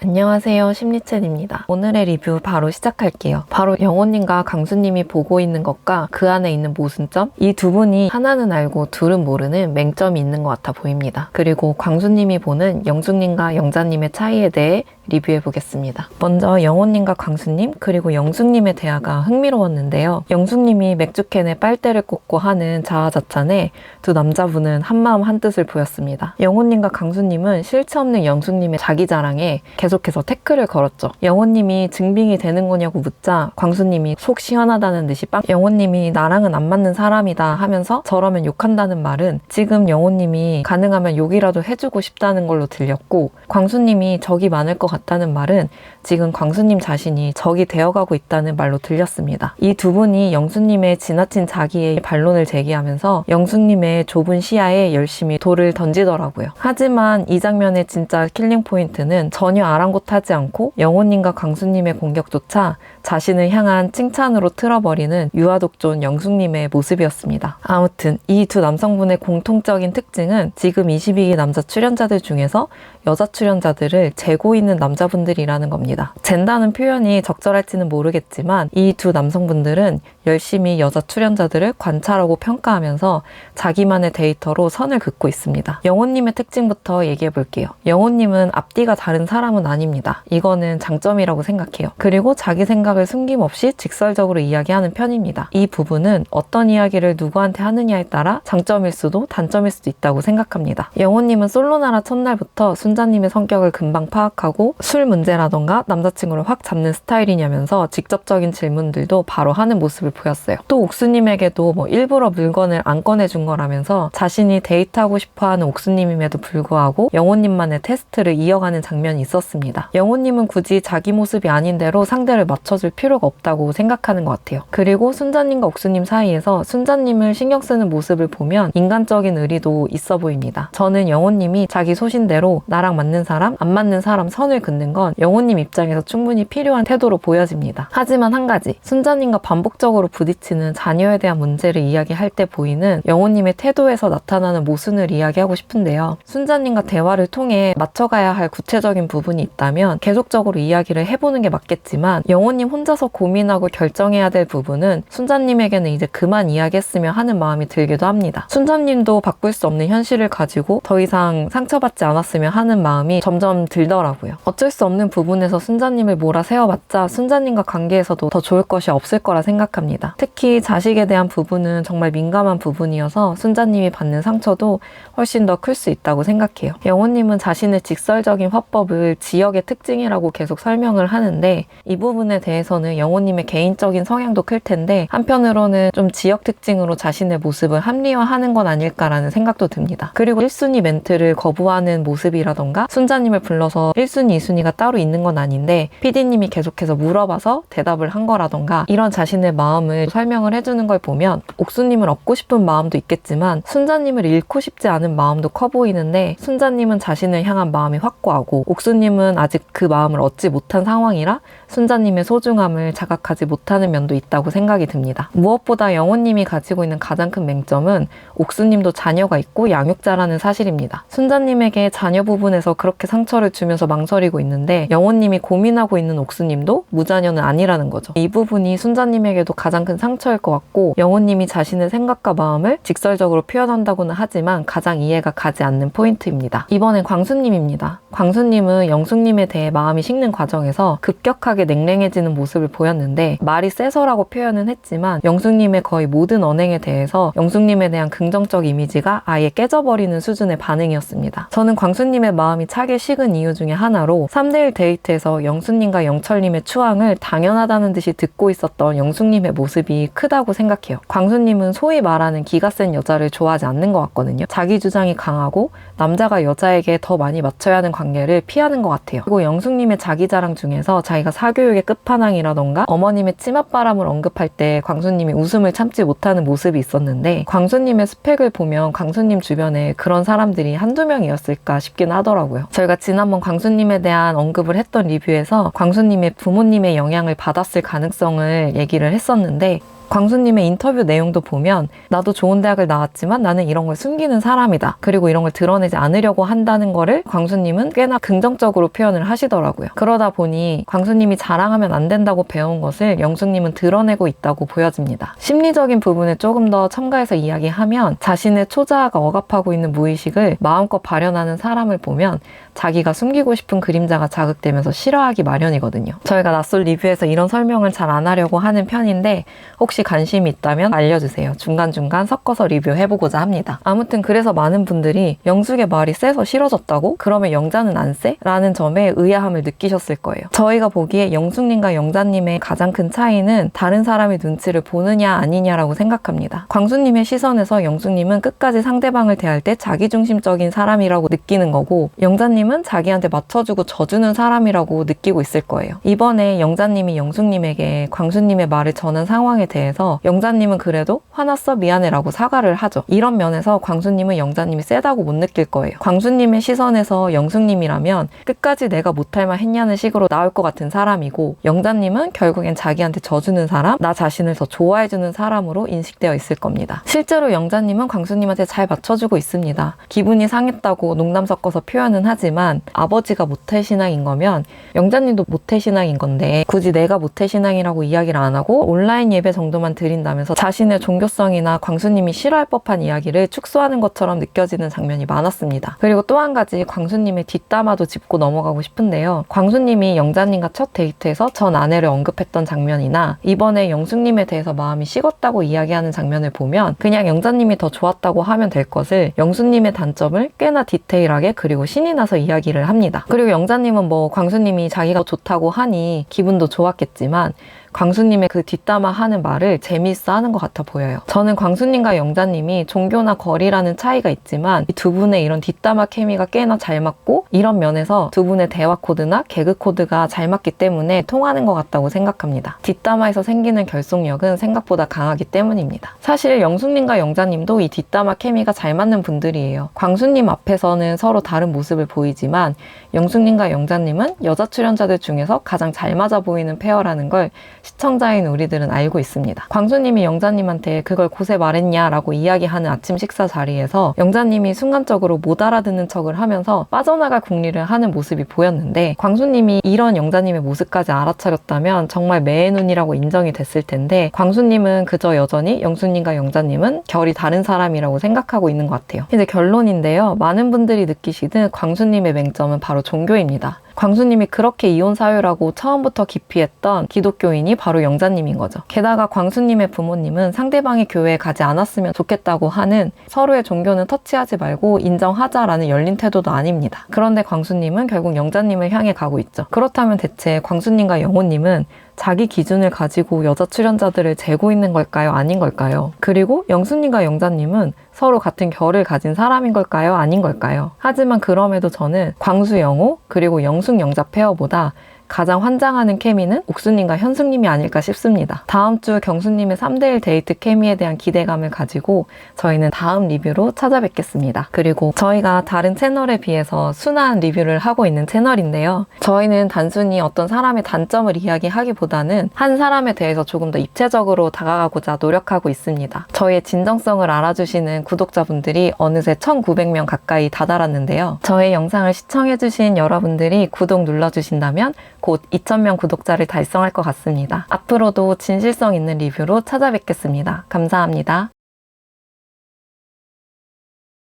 안녕하세요, 심리챗입니다. 오늘의 리뷰 바로 시작할게요. 바로 영호님과 강수님이 보고 있는 것과 그 안에 있는 모순점, 이 두 분이 하나는 알고 둘은 모르는 맹점이 있는 것 같아 보입니다. 그리고 광수님이 보는 영숙님과 영자님의 차이에 대해 리뷰해 보겠습니다. 먼저 영호님과 광수님 그리고 영숙님의 대화가 흥미로웠는데요. 영숙님이 맥주캔에 빨대를 꽂고 하는 자화자찬에 두 남자분은 한마음 한뜻을 보였습니다. 영호님과 광수님은 실체 없는 영숙님의 자기 자랑에 계속해서 태클을 걸었죠. 영호님이 증빙이 되는 거냐고 묻자 광수님이 속 시원하다는 듯이 영호님이 나랑은 안 맞는 사람이다 하면서 저러면 욕한다는 말은 지금 영호님이 가능하면 욕이라도 해주고 싶다는 걸로 들렸고, 광수님이 적이 많을 것 같다는 말은 지금 광수님 자신이 적이 되어가고 있다는 말로 들렸습니다. 이 두 분이 영수님의 지나친 자기의 반론을 제기하면서 영숙님의 좁은 시야에 열심히 돌을 던지더라고요. 하지만 이 장면의 진짜 킬링 포인트는 전혀 아랑곳하지 않고 영호님과 광수님의 공격조차 자신을 향한 칭찬으로 틀어버리는 유아독존 영숙님의 모습이었습니다. 아무튼 이 두 남성분의 공통적인 특징은 지금 22기 남자 출연자들 중에서 여자 출연자들을 재고 있는 남자분들이라는 겁니다. 젠다는 표현이 적절할지는 모르겠지만 이 두 남성분들은 열심히 여자 출연자들을 관찰하고 평가하면서 자기만의 데이터로 선을 긋고 있습니다. 영호님의 특징부터 얘기해 볼게요. 영호님은 앞뒤가 다른 사람은 아닙니다. 이거는 장점이라고 생각해요. 그리고 자기 생각을 숨김없이 직설적으로 이야기하는 편입니다. 이 부분은 어떤 이야기를 누구한테 하느냐에 따라 장점일 수도 단점일 수도 있다고 생각합니다. 영호님은 솔로나라 첫날부터 순자님의 성격을 금방 파악하고 술 문제라던가 남자친구를 확 잡는 스타일이냐면서 직접적인 질문들도 바로 하는 모습을 보였어요. 또 옥수님에게도 일부러 물건을 안 꺼내준 거라면서 자신이 데이트하고 싶어하는 옥수님임에도 불구하고 영호님만의 테스트를 이어가는 장면이 있었습니다. 영호님은 굳이 자기 모습이 아닌 대로 상대를 맞춰줄 필요가 없다고 생각하는 것 같아요. 그리고 순자님과 옥수님 사이에서 순자님을 신경 쓰는 모습을 보면 인간적인 의리도 있어 보입니다. 저는 영호님이 자기 소신대로 나랑 맞는 사람, 안 맞는 사람 선을 긋는 건 영호님 입장에서 충분히 필요한 태도로 보여집니다. 하지만 한 가지, 순자님과 반복적으로 부딪히는 자녀에 대한 문제를 이야기할 때 보이는 영호님의 태도에서 나타나는 모순을 이야기하고 싶은데요. 순자님과 대화를 통해 맞춰가야 할 구체적인 부분이 있다면 계속적으로 이야기를 해보는 게 맞겠지만, 영호님 혼자서 고민하고 결정해야 될 부분은 순자님에게는 이제 그만 이야기했으면 하는 마음이 들기도 합니다. 순자님도 바꿀 수 없는 현실을 가지고 더 이상 상처받지 않았으면 하는 마음이 점점 들더라고요. 어쩔 수 없는 부분에서 순자님을 몰아세워봤자 순자님과 관계에서도 더 좋을 것이 없을 거라 생각합니다. 특히 자식에 대한 부분은 정말 민감한 부분이어서 순자님이 받는 상처도 훨씬 더 클 수 있다고 생각해요. 영호님은 자신의 직설적인 화법을 지역의 특징이라고 계속 설명을 하는데, 이 부분에 대해서는 영호님의 개인적인 성향도 클 텐데 한편으로는 좀 지역 특징으로 자신의 모습을 합리화하는 건 아닐까라는 생각도 듭니다. 그리고 1순위 멘트를 거부하는 모습이라던가 순자님을 불러서 1순위, 2순위가 따로 있는 건 아닌데 PD님이 계속해서 물어봐서 대답을 한 거라던가 이런 자신의 마음을 설명을 해주는 걸 보면 옥수님을 얻고 싶은 마음도 있겠지만 순자님을 잃고 싶지 않은 마음도 커 보이는데, 순자님은 자신을 향한 마음이 확고하고 옥수님은 아직 그 마음을 얻지 못한 상황이라 순자님의 소중함을 자각하지 못하는 면도 있다고 생각이 듭니다. 무엇보다 영호님이 가지고 있는 가장 큰 맹점은 옥수님도 자녀가 있고 양육자라는 사실입니다. 순자님에게 자녀 부분에서 그렇게 상처를 주면서 망설이고 있는데 영호님이 고민하고 있는 옥수님도 무자녀는 아니라는 거죠. 이 부분이 순자님에게도 가장 큰 상처일 것 같고, 영호님이 자신의 생각과 마음을 직설적으로 표현한다고는 하지만 가장 이해가 가지 않는 포인트입니다. 이번엔 광수님입니다. 광수님은 영숙님에 대해 마음이 식는 과정에서 급격하게 냉랭해지는 모습을 보였는데, 말이 세서라고 표현은 했지만 영숙님의 거의 모든 언행에 대해서 영숙님에 대한 긍정적 이미지가 아예 깨져버리는 수준의 반응이었습니다. 저는 광수님의 마음이 차게 식은 이유 중에 하나로 3대1 데이트에서 영수님과 영철님의 추앙을 당연하다는 듯이 듣고 있었던 영숙님의 모습이 크다고 생각해요. 광수님은 소위 말하는 기가 센 여자를 좋아하지 않는 것 같거든요. 자기 주장이 강하고 남자가 여자에게 더 많이 맞춰야 하는 관계를 피하는 것 같아요. 그리고 영숙님의 자기 자랑 중에서 자기가 사교육의 끝판왕이라던가 어머님의 치맛바람을 언급할 때 광수님이 웃음을 참지 못하는 모습이 있었는데, 광수님의 스펙을 보면 광수님 주변에 그런 사람들이 한두 명이었을까 싶긴 하더라고요. 저희가 지난번 광수님에 대한 언급을 했던 리뷰에서 광수님의 부모님의 영향을 받았을 가능성을 얘기를 했었는데, 광수님의 인터뷰 내용도 보면 나도 좋은 대학을 나왔지만 나는 이런 걸 숨기는 사람이다. 그리고 이런 걸 드러내지 않으려고 한다는 거를 광수님은 꽤나 긍정적으로 표현을 하시더라고요. 그러다 보니 광수님이 자랑하면 안 된다고 배운 것을 영숙님은 드러내고 있다고 보여집니다. 심리적인 부분을 조금 더 첨가해서 이야기하면 자신의 초자아가 억압하고 있는 무의식을 마음껏 발현하는 사람을 보면 자기가 숨기고 싶은 그림자가 자극되면서 싫어하기 마련이거든요. 저희가 낯설 리뷰에서 이런 설명을 잘 안 하려고 하는 편인데 혹시 관심이 있다면 알려주세요. 중간중간 섞어서 리뷰해보고자 합니다. 아무튼 그래서 많은 분들이 영숙의 말이 세서 싫어졌다고? 그러면 영자는 안 세? 라는 점에 의아함을 느끼셨을 거예요. 저희가 보기에 영숙님과 영자님의 가장 큰 차이는 다른 사람의 눈치를 보느냐 아니냐라고 생각합니다. 광수님의 시선에서 영숙님은 끝까지 상대방을 대할 때 자기중심적인 사람이라고 느끼는 거고 영자님은 자기한테 맞춰주고 져주는 사람이라고 느끼고 있을 거예요. 이번에 영자님이 영숙님에게 광수님의 말을 전한 상황에 대해서 영자님은 그래도 화났어 미안해 라고 사과를 하죠. 이런 면에서 광수님은 영자님이 세다고 못 느낄 거예요. 광수님의 시선에서 영숙님이라면 끝까지 내가 못할 말 했냐는 식으로 나올 것 같은 사람이고 영자님은 결국엔 자기한테 져주는 사람, 나 자신을 더 좋아해주는 사람으로 인식되어 있을 겁니다. 실제로 영자님은 광수님한테 잘 맞춰주고 있습니다. 기분이 상했다고 농담 섞어서 표현은 하지만 아버지가 모태신앙인 거면 영자님도 모태신앙인 건데 굳이 내가 모태신앙이라고 이야기를 안 하고 온라인 예배 정도만 드린다면서 자신의 종교성이나 광수님이 싫어할 법한 이야기를 축소하는 것처럼 느껴지는 장면이 많았습니다. 그리고 또 한 가지 광수님의 뒷담화도 짚고 넘어가고 싶은데요. 광수님이 영자님과 첫 데이트에서 전 아내를 언급했던 장면이나 이번에 영숙님에 대해서 마음이 식었다고 이야기하는 장면을 보면 그냥 영자님이 더 좋았다고 하면 될 것을 영숙님의 단점을 꽤나 디테일하게 그리고 신이 나서 이야기를 합니다. 그리고 영자님은 광수님이 자기가 좋다고 하니 기분도 좋았겠지만 광수님의 그 뒷담화 하는 말을 재미있어 하는 것 같아 보여요. 저는 광수님과 영자님이 종교나 거리라는 차이가 있지만 이 두 분의 이런 뒷담화 케미가 꽤나 잘 맞고 이런 면에서 두 분의 대화 코드나 개그 코드가 잘 맞기 때문에 통하는 것 같다고 생각합니다. 뒷담화에서 생기는 결속력은 생각보다 강하기 때문입니다. 사실 영숙님과 영자님도 이 뒷담화 케미가 잘 맞는 분들이에요. 광수님 앞에서는 서로 다른 모습을 보이지만 영숙님과 영자님은 여자 출연자들 중에서 가장 잘 맞아 보이는 페어라는 걸 시청자인 우리들은 알고 있습니다. 광수님이 영자님한테 그걸 고세 말했냐라고 이야기하는 아침 식사 자리에서 영자님이 순간적으로 못 알아듣는 척을 하면서 빠져나갈 궁리를 하는 모습이 보였는데 광수님이 이런 영자님의 모습까지 알아차렸다면 정말 매의 눈이라고 인정이 됐을 텐데 광수님은 그저 여전히 영숙님과 영자님은 결이 다른 사람이라고 생각하고 있는 것 같아요. 이제 결론인데요. 많은 분들이 느끼시듯 광수님의 맹점은 바로 종교입니다. 광수님이 그렇게 이혼 사유라고 처음부터 기피했던 기독교인이 바로 영자님인 거죠. 게다가 광수님의 부모님은 상대방이 교회에 가지 않았으면 좋겠다고 하는 서로의 종교는 터치하지 말고 인정하자라는 열린 태도도 아닙니다. 그런데 광수님은 결국 영자님을 향해 가고 있죠. 그렇다면 대체 광수님과 영호님은 자기 기준을 가지고 여자 출연자들을 재고 있는 걸까요? 아닌 걸까요? 그리고 영숙님과 영자님은 서로 같은 결을 가진 사람인 걸까요? 아닌 걸까요? 하지만 그럼에도 저는 광수 영호 그리고 영숙 영자 페어보다 가장 환장하는 케미는 옥수님과 현숙님이 아닐까 싶습니다. 다음 주 경수님의 3대1 데이트 케미에 대한 기대감을 가지고 저희는 다음 리뷰로 찾아뵙겠습니다. 그리고 저희가 다른 채널에 비해서 순한 리뷰를 하고 있는 채널인데요. 저희는 단순히 어떤 사람의 단점을 이야기하기보다는 한 사람에 대해서 조금 더 입체적으로 다가가고자 노력하고 있습니다. 저희의 진정성을 알아주시는 구독자분들이 어느새 1,900명 가까이 다다랐는데요. 저의 영상을 시청해주신 여러분들이 구독 눌러주신다면 곧 2,000명 구독자를 달성할 것 같습니다. 앞으로도 진실성 있는 리뷰로 찾아뵙겠습니다. 감사합니다.